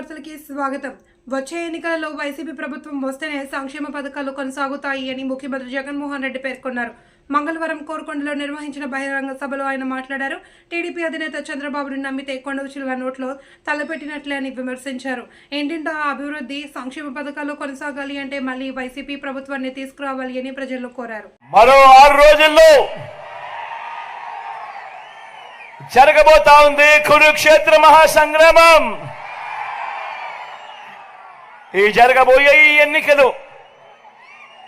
వార్తలకి స్వాగతం. వచ్చే ఎన్నికలలో వైసీపీ ప్రభుత్వం వస్తేనే సంక్షేమ పథకాలు కొనసాగుతాయి అని ముఖ్యమంత్రి జగన్మోహన్ రెడ్డి పేర్కొన్నారు. మంగళవారం కోరుకొండలో నిర్వహించిన బహిరంగ సభలో ఆయన మాట్లాడారు. టీడీపీ అధినేత చంద్రబాబును నమ్మితే కొండకు చిలువ నోట్లో తలపెట్టినట్లే అని విమర్శించారు. ఏంటింటా అభివృద్ధి సంక్షేమ పథకాలు కొనసాగాలి అంటే మళ్ళీ వైసీపీ ప్రభుత్వాన్ని తీసుకురావాలి అని ప్రజల్లో కోరారు. మరో 6 రోజుల్లో జరగబోతా ఉంది కురుక్షేత్ర మహాసంగ్రామం. ఈ జరగబోయే ఈ ఎన్నికలు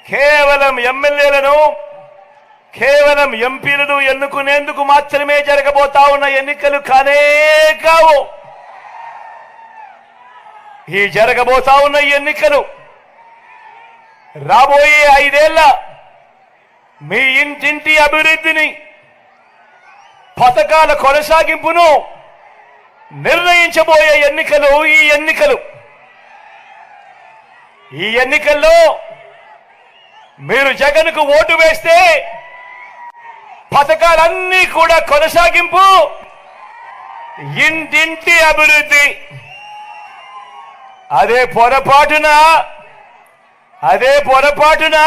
కేవలం ఎమ్మెల్యేలను కేవలం ఎంపీలను ఎన్నుకునేందుకు మాత్రమే జరగబోతా ఉన్న ఎన్నికలు కానే కావు. ఈ జరగబోతా ఉన్న ఎన్నికలు రాబోయే 5 ఏళ్ల మీ ఇంటింటి అభివృద్ధిని పథకాల కొనసాగింపును నిర్ణయించబోయే ఎన్నికలు ఈ ఎన్నికల్లో మీరు జగన్కు ఓటు వేస్తే పథకాలన్నీ కూడా కొనసాగింపు, ఇంటింటి అభివృద్ధి. అదే పొరపాటున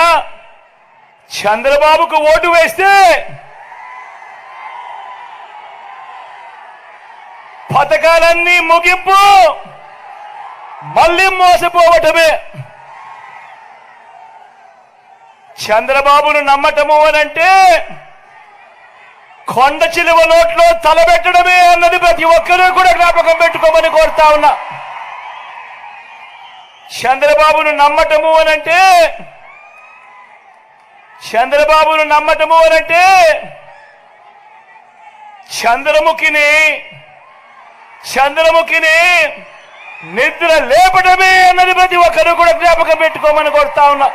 చంద్రబాబుకు ఓటు వేస్తే పథకాలన్నీ ముగింపు, మళ్ళీ మోసపోవటమే. చంద్రబాబును నమ్మటము అనంటే కొండ చిలువ నోట్లో తలబెట్టడమే అన్నది ప్రతి ఒక్కరూ కూడా జ్ఞాపకం పెట్టుకోమని కోరుతా ఉన్నా. చంద్రబాబును నమ్మటము అనంటే చంద్రముఖిని నిద్ర లేపడమే అన్నది ప్రతి ఒక్కరూ కూడా జ్ఞాపకం పెట్టుకోమని కోరుతా ఉన్నా.